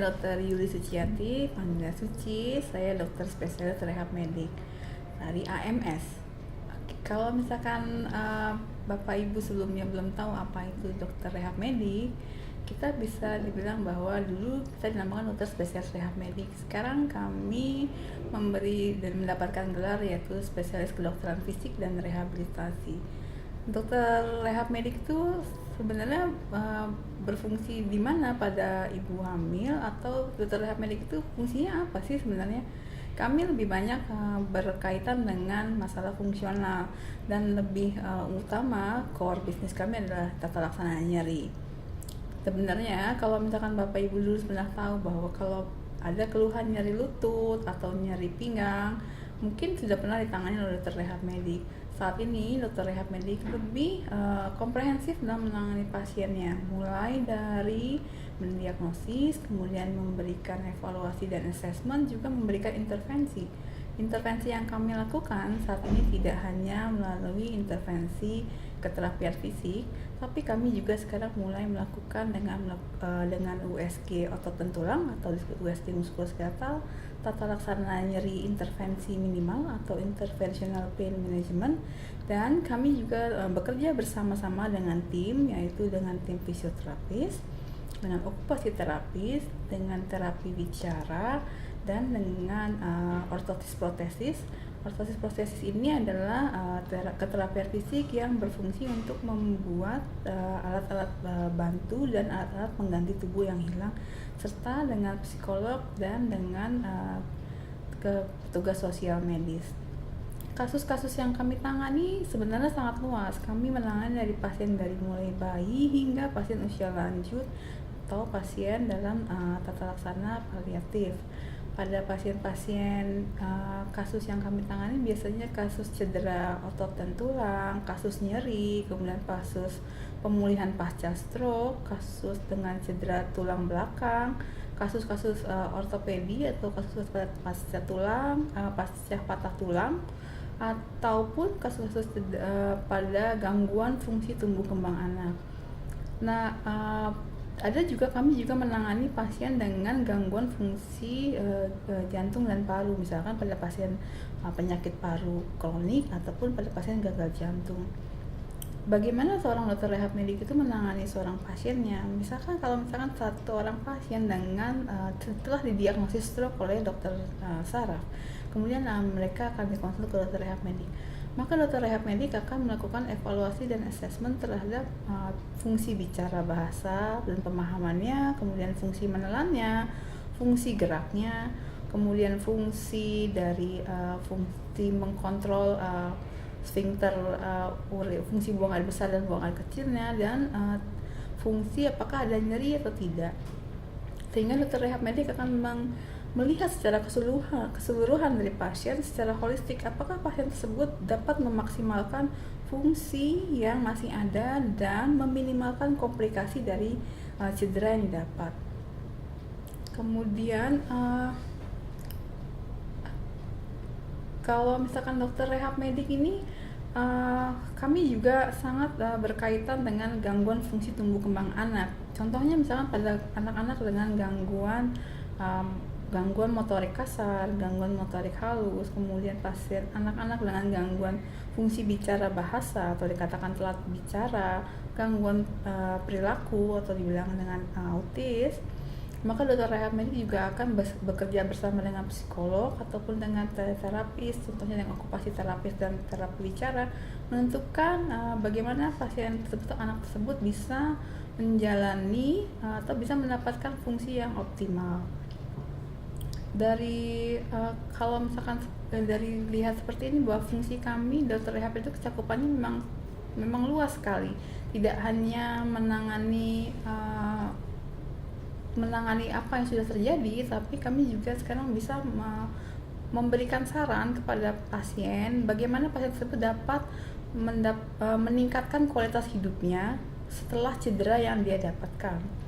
Dr. Yuli Suciati, panggilnya Suci. Saya dokter spesialis rehab medik dari AMS. Oke, kalau misalkan Bapak Ibu sebelumnya belum tahu apa itu dokter rehab medik, kita bisa dibilang bahwa dulu kita dinamakan dokter spesialis rehab medik. Sekarang kami memberi dan mendapatkan gelar yaitu spesialis kedokteran fisik dan rehabilitasi. Dokter rehab medik itu sebenarnya berfungsi di mana pada ibu hamil, atau dokter rehab medik itu fungsinya apa sih sebenarnya? Kami lebih banyak berkaitan dengan masalah fungsional, dan lebih utama core bisnis kami adalah tata laksana nyeri. Sebenarnya kalau misalkan Bapak Ibu dulu pernah tahu bahwa kalau ada keluhan nyeri lutut atau nyeri pinggang, mungkin sudah pernah ditangani oleh dokter rehab medik. Saat ini dokter rehab medik lebih komprehensif dalam menangani pasiennya, mulai dari mendiagnosis, kemudian memberikan evaluasi dan assessment, juga memberikan intervensi. Intervensi yang kami lakukan saat ini tidak hanya melalui intervensi keterapian fisik, tapi kami juga sekarang mulai melakukan dengan USG otot dan tulang atau disebut USG muskuloskeletal, tata laksana nyeri intervensi minimal atau interventional pain management, dan kami juga bekerja bersama-sama dengan tim, yaitu dengan tim fisioterapis, dengan okupasi terapis, dengan terapi bicara, dan dengan ortotis protesis. Ortosis protesis ini adalah keterapian fisik yang berfungsi untuk membuat alat-alat bantu dan alat-alat pengganti tubuh yang hilang, serta dengan psikolog dan dengan petugas sosial medis. Kasus-kasus yang kami tangani sebenarnya sangat luas. Kami menangani dari pasien dari mulai bayi hingga pasien usia lanjut atau pasien dalam tata laksana paliatif. Pada pasien-pasien kasus yang kami tangani biasanya kasus cedera otot dan tulang, kasus nyeri, kemudian kasus pemulihan pasca stroke, kasus dengan cedera tulang belakang, kasus-kasus ortopedi atau kasus pasca tulang, pasca patah tulang, ataupun kasus-kasus pada gangguan fungsi tumbuh kembang anak. Nah, ada juga kami juga menangani pasien dengan gangguan fungsi jantung dan paru, misalkan pada pasien penyakit paru kronik ataupun pada pasien gagal jantung. Bagaimana seorang dokter rehab medik itu menangani seorang pasiennya? Misalkan satu orang pasien dengan setelah didiagnosis stroke oleh dokter saraf, kemudian mereka akan dikonsul ke dokter rehab medik. Maka dokter rehab medik akan melakukan evaluasi dan asesmen terhadap fungsi bicara bahasa dan pemahamannya, kemudian fungsi menelannya, fungsi geraknya, kemudian fungsi dari fungsi mengkontrol sphincter fungsi buang air besar dan buang air kecilnya, dan fungsi apakah ada nyeri atau tidak. Sehingga dokter rehab medik akan melihat secara keseluruhan dari pasien secara holistik, apakah pasien tersebut dapat memaksimalkan fungsi yang masih ada dan meminimalkan komplikasi dari cedera yang didapat. Kemudian kalau misalkan dokter rehab medik ini kami juga sangat berkaitan dengan gangguan fungsi tumbuh kembang anak. Contohnya misalkan pada anak-anak dengan gangguan motorik kasar, gangguan motorik halus, kemudian pasien anak-anak dengan gangguan fungsi bicara bahasa atau dikatakan telat bicara, gangguan perilaku atau dibilang dengan autis, maka dokter rehab medik juga akan bekerja bersama dengan psikolog ataupun dengan terapis, contohnya dengan okupasi terapis dan terapi bicara, menentukan bagaimana pasien tersebut atau anak tersebut bisa menjalani atau bisa mendapatkan fungsi yang optimal. Dari kalau misalkan dari lihat seperti ini, bahwa fungsi kami dokter rehab itu kecakupannya memang luas sekali, tidak hanya menangani apa yang sudah terjadi, tapi kami juga sekarang bisa memberikan saran kepada pasien bagaimana pasien tersebut dapat meningkatkan kualitas hidupnya setelah cedera yang dia dapatkan.